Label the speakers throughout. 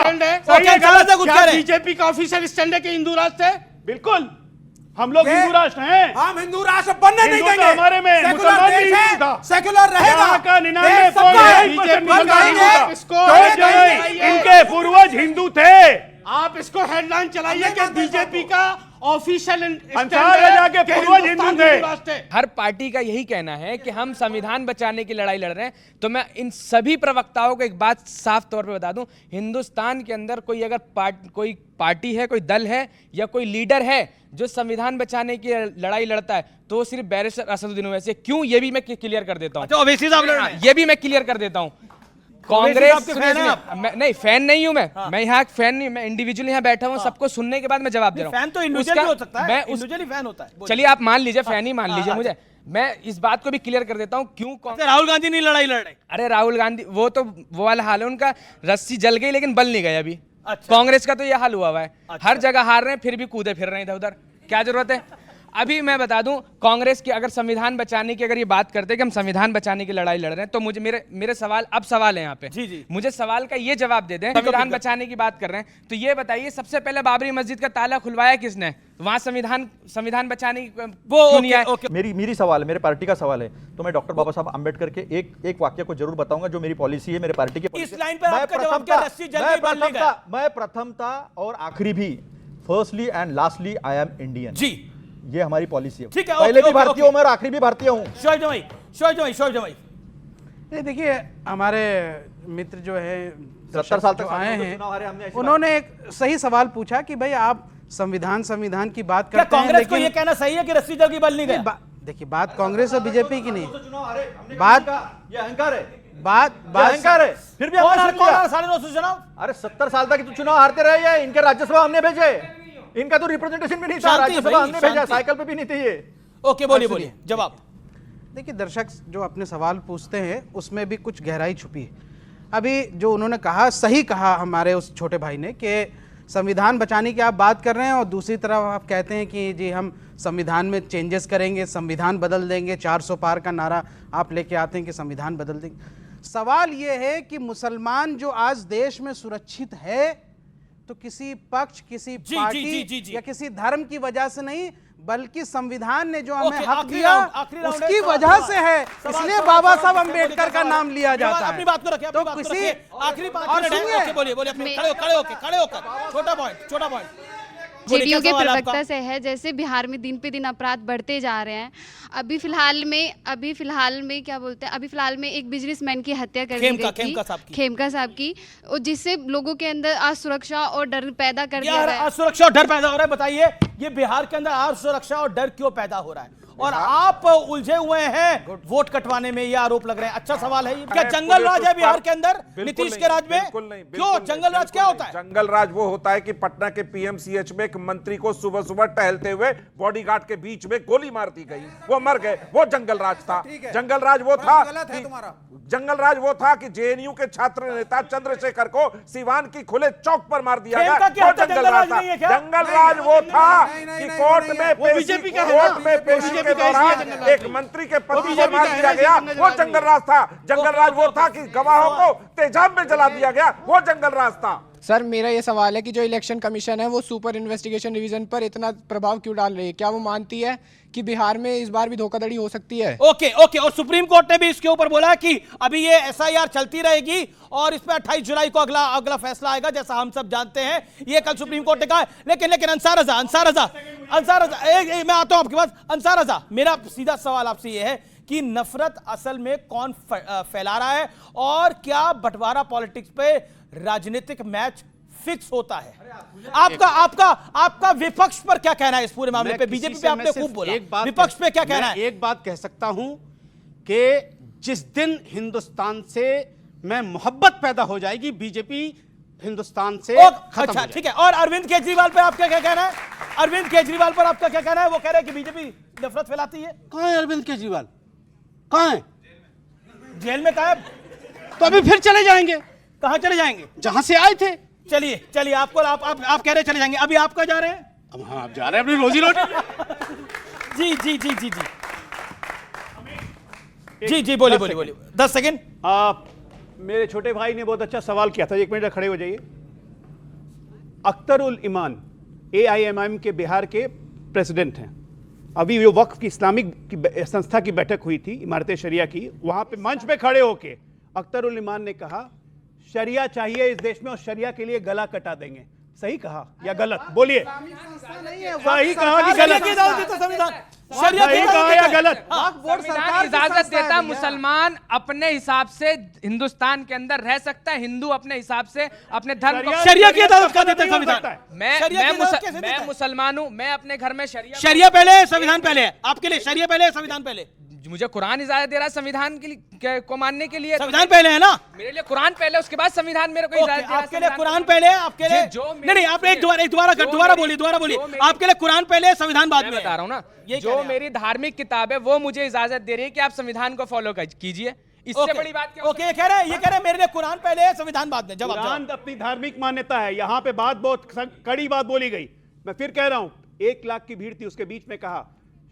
Speaker 1: Stand है?
Speaker 2: क्या
Speaker 1: BJP का ऑफिशियल स्टैंड है कि हिंदू राष्ट्र है?
Speaker 2: बिल्कुल, हम लोग हिंदू राष्ट्र हैं।
Speaker 3: हम हिंदू राष्ट्र बनने नहीं देंगे।
Speaker 2: हमारे में
Speaker 3: सेकुलर देश है, सेकुलर रहेगा।
Speaker 2: यहाँ का 99% इनके पूर्वज हिंदू थे।
Speaker 1: आप इसको हेडलाइन चलाइए कि बीजेपी का ऑफिशियल
Speaker 2: अंसार रजा के पूर्वज हिंदू थे।
Speaker 4: हर पार्टी का यही कहना है कि हम संविधान बचाने की लड़ाई लड़ रहे हैं। तो मैं इन सभी प्रवक्ताओं को एक बात साफ तौर पे बता दूं, हिंदुस्तान के अंदर कोई अगर कोई पार्टी है, कोई दल है या कोई लीडर है जो संविधान बचाने की लड़ाई लड़ता है तो सिर्फ बैरिस्टर असदुद्दीन ओवैसी। क्यों, ये भी मैं क्लियर कर देता हूं।
Speaker 2: ओवैसी साहब लड़ रहे हैं,
Speaker 4: ये भी मैं क्लियर कर देता हूं। कांग्रेस नहीं, फैन नहीं हूं मैं यहाँ फैन नहीं, मैं इंडिविजुअल यहाँ बैठा हूँ, सबको सुनने के बाद मैं जवाब दे रहा हूँ।
Speaker 3: फैन तो इंडिविजुअल हो सकता है, इंडिविजुअली फैन होता है।
Speaker 4: चलिए आप मान लीजिए, फैन ही मान लीजिए मुझे। मैं इस बात को भी क्लियर कर देता हूँ क्यों
Speaker 2: राहुल गांधी नहीं लड़ाई लड़ रहे।
Speaker 4: अरे राहुल गांधी वो वाला हाल है उनका, रस्सी जल गई लेकिन बल नहीं गई अभी। कांग्रेस का तो यह हाल हुआ है, हर जगह हार रहे हैं फिर भी कूदे फिर रहे हैं इधर उधर, क्या जरूरत है। अभी मैं बता दूं, कांग्रेस की अगर संविधान बचाने की अगर ये बात करते हैं कि हम संविधान बचाने की लड़ाई लड़ रहे हैं, तो मुझे मेरे सवाल है यहाँ पे।
Speaker 2: जी।
Speaker 4: मुझे सवाल का ये जवाब दे दें, संविधान बचाने की बात कर रहे हैं तो ये बताइए सबसे पहले बाबरी मस्जिद का ताला खुलवाया किसने? वहां संविधान बचाने की क्यों नहीं आया?
Speaker 5: मेरी सवाल है, मेरे पार्टी का सवाल है, तो मैं डॉक्टर बाबा साहब अंबेडकर के एक वाक्य को जरूर बताऊंगा जो मेरी पॉलिसी है, मेरे पार्टी की।
Speaker 3: इस लाइन पर आपका जवाब क्या? रस्सी जल गई, बल नहीं गया।
Speaker 5: मैं प्रथमता और आखिरी भी, firstly and lastly I am Indian.
Speaker 3: जी,
Speaker 5: ये हमारी पॉलिसी है।
Speaker 3: ठीक है,
Speaker 5: पहले भी भारतीय हूं मैं और आखिरी भी भारतीय हूं।
Speaker 3: शोएब जमाई
Speaker 1: देखिए, हमारे मित्र जो है
Speaker 5: 70 साल तक
Speaker 1: आए हैं, उन्होंने एक सही सवाल पूछा कि भाई आप संविधान की बात करते हैं,
Speaker 3: कांग्रेस को ये कहना सही है कि रस्सी जल गई, बल नहीं गया?
Speaker 1: देखिए, बात कांग्रेस और बीजेपी की नहीं,
Speaker 5: बात ये अहंकार है,
Speaker 1: बात
Speaker 5: अहंकार है। फिर भी हमने
Speaker 3: 950 चुनाव,
Speaker 5: अरे 70 साल तक चुनाव हारते रहे हैं। इनके राज्यसभा हमने भेजे, इनका तो रिप्रेजेंटेशन भी नहीं था, राज्यसभा हमने भेजा, साइकिल पे भी नहीं थे ये।
Speaker 3: ओके, बोलिए जवाब।
Speaker 1: देखिए, दर्शक जो अपने सवाल पूछते हैं उसमें भी कुछ गहराई छुपी है। अभी जो उन्होंने कहा, सही कहा हमारे उस छोटे भाई ने कि संविधान बचाने की आप बात कर रहे हैं और दूसरी तरफ आप कहते हैं कि जी हम संविधान में चेंजेस करेंगे, संविधान बदल देंगे, 400 पार का नारा आप लेके आते हैं कि संविधान बदल देंगे। सवाल ये है कि मुसलमान जो आज देश में सुरक्षित है तो किसी पक्ष, किसी पार्टी या किसी धर्म की वजह से नहीं, बल्कि संविधान ने जो हमें हक दिया उसकी वजह से है। इसलिए बाबा साहब अंबेडकर का नाम लिया जाता है।
Speaker 3: अपनी बात को रखिए, तो किसी आखिरी बात बोलिए अपने खड़े होकर छोटा पॉइंट
Speaker 6: जेडीयू के प्रवक्ता से है, जैसे बिहार में दिन पे दिन अपराध बढ़ते जा रहे हैं। अभी फिलहाल में क्या बोलते हैं, अभी फिलहाल में एक बिजनेसमैन की हत्या कर दी गई थी, खेमका साहब की, और जिससे लोगों के अंदर असुरक्षा और डर पैदा कर दिया है।
Speaker 3: असुरक्षा और डर पैदा हो रहा है, बताइए ये बिहार के अंदर असुरक्षा और डर क्यों पैदा हो रहा है? और आप उलझे हुए हैं वोट कटवाने में, ये आरोप लग रहे हैं। अच्छा सवाल है, क्या जंगल राज है बिहार के अंदर नीतीश के राज में? क्यों जंगल राज क्या होता है?
Speaker 7: जंगल राज वो होता है कि पटना के पीएमसीएच में एक मंत्री को सुबह सुबह टहलते हुए बॉडीगार्ड के बीच में गोली मार दी गई, वो मर गए, वो जंगल राज था। जंगल राज वो था कि जेएनयू के छात्र नेता चंद्रशेखर को सिवान की खुले चौक पर मार दिया गया, वो जंगल राज था। जंगल राज वो था कि कोर्ट में पेशी के दौरान एक मंत्री के पति को मार दिया गया, वो जंगल राज था। जंगल राज वो था कि गवाहों को तेजाब में जला दिया गया, वो जंगल राज था।
Speaker 8: सर, मेरा ये सवाल है कि जो इलेक्शन कमीशन है वो सुपर इन्वेस्टिगेशन डिवीजन पर इतना प्रभाव क्यों डाल रही है? क्या वो मानती है कि बिहार में इस बार भी धोखाधड़ी हो सकती है?
Speaker 3: ओके, और सुप्रीम कोर्ट ने भी इसके ऊपर बोला कि अभी ये एसआईआर चलती रहेगी और इस पर 28 जुलाई को अगला फैसला आएगा, जैसा हम सब जानते हैं। ये कल सुप्रीम कोर्ट ने कहा। लेकिन अंसार रजा, मैं आता हूं आपके पास। अंसार रजा, मेरा सीधा सवाल आपसे ये है कि नफरत असल में कौन फैला रहा है और क्या बंटवारा पॉलिटिक्स पे राजनीतिक मैच फिक्स होता है? आपका विपक्ष पर क्या कहना है इस पूरे मामले पे? बीजेपी पे आपने खूब बोला, विपक्ष पे क्या कहना है?
Speaker 1: एक बात कह सकता हूं कि जिस दिन हिंदुस्तान से मैं मोहब्बत पैदा हो जाएगी, बीजेपी हिंदुस्तान से
Speaker 3: अच्छा, ठीक है। और अरविंद केजरीवाल पे आपका क्या कहना है? अरविंद केजरीवाल पर आपका क्या कहना है? वो कह रहे हैं कि बीजेपी नफरत फैलाती है।
Speaker 1: कहां है अरविंद केजरीवाल? कहां है?
Speaker 3: जेल में कहा है।
Speaker 1: तो अभी फिर चले जाएंगे।
Speaker 3: कहां चले जाएंगे?
Speaker 1: जहां से आए थे।
Speaker 3: चलिए आप कह रहे चले जाएंगे, अभी आप कहां जा रहे हैं?
Speaker 1: अब हाँ, आप जा रहे हैं अपनी रोजी रोटी।
Speaker 3: जी बोलिए 10 सेकंड।
Speaker 2: मेरे छोटे भाई ने बहुत अच्छा सवाल किया था, 1 मिनट खड़े हो जाइए।
Speaker 9: अख्तरुल ईमान AIMIM के बिहार के प्रेसिडेंट हैं। अभी जो वक्फ की इस्लामिक संस्था की बैठक हुई थी इमारत शरिया की, वहां पे मंच पे खड़े होके अख्तरुल ईमान ने कहा शरिया चाहिए इस देश में और शरिया के लिए गला कटा देंगे। सही कहा या गलत? बोलिए, सही कहा कि गलत? सही कहा या गलत?
Speaker 4: संविधान इजाजत देता मुसलमान अपने हिसाब से हिंदुस्तान के अंदर रह सकता है, हिंदू अपने हिसाब से अपने धर्म को
Speaker 3: शरिया की इजाजत का देता है संविधान।
Speaker 4: मैं मुसलमान हूं, मैं अपने घर में
Speaker 3: शरिया पहले संविधान पहले है आपके लिए, शरिया पहले संविधान पहले।
Speaker 4: मुझे कुरान इजाजत दे रहा है संविधान के लिए को मानने के लिए।
Speaker 3: संविधान पहले है ना?
Speaker 4: मेरे लिए कुरान पहले, उसके बाद संविधान मेरे को इजाजत दे रहा है।
Speaker 3: आपके लिए कुरान पहले, आपके लिए नहीं, आप एक दोबारा बोलिए। आपके लिए कुरान पहले, संविधान बाद में।
Speaker 4: बता रहा हूँ ना, जो मेरी धार्मिक किताब है वो मुझे इजाजत दे रही है कि आप संविधान को फॉलो कीजिए। इससे बड़ी बात क्या?
Speaker 3: ओके, ये कह रहे मेरे लिए कुरान पहले है, संविधान बाद में। जवाब
Speaker 9: कुरान अपनी धार्मिक मान्यता है। यहाँ पे बात बहुत कड़ी बात बोली गई। मैं फिर कह रहा हूँ, 1 लाख की भीड़ थी, उसके बीच में कहा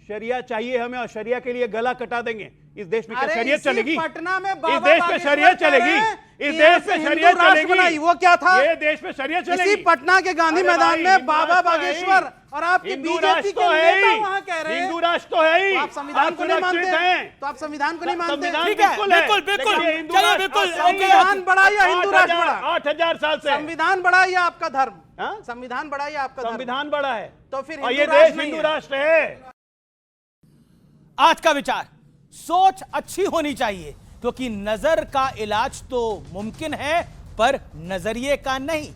Speaker 9: शरिया चाहिए हमें और शरिया के लिए गला कटा देंगे। इस देश में क्या शरियत चलेगी?
Speaker 1: पटना में
Speaker 9: इस देश में शरियत चलेगी? इस देश में शरियत चलेगी?
Speaker 1: वो क्या था?
Speaker 9: ये देश में शरियत चलेगी?
Speaker 1: इसी पटना के गांधी मैदान में बाबा बागेश्वर और आपकी बीजेपी के नेता वहां कह रहे हैं
Speaker 9: हिंदू राष्ट्र तो है ही।
Speaker 1: आप संविधान को नहीं मानते हैं, तो आप संविधान को नहीं मानते।
Speaker 3: ठीक है, बिल्कुल, चलिए बिल्कुल।
Speaker 1: संविधान बड़ा या हिंदू राष्ट्र बड़ा?
Speaker 9: 8000 साल से
Speaker 1: संविधान बड़ा या आपका धर्म? संविधान बड़ा या आपका धर्म?
Speaker 9: संविधान बड़ा है,
Speaker 1: तो फिर
Speaker 9: ये देश हिंदू राष्ट्र है।
Speaker 3: आज का विचार, सोच अच्छी होनी चाहिए, क्योंकि नजर का इलाज तो मुमकिन है पर नजरिए का नहीं।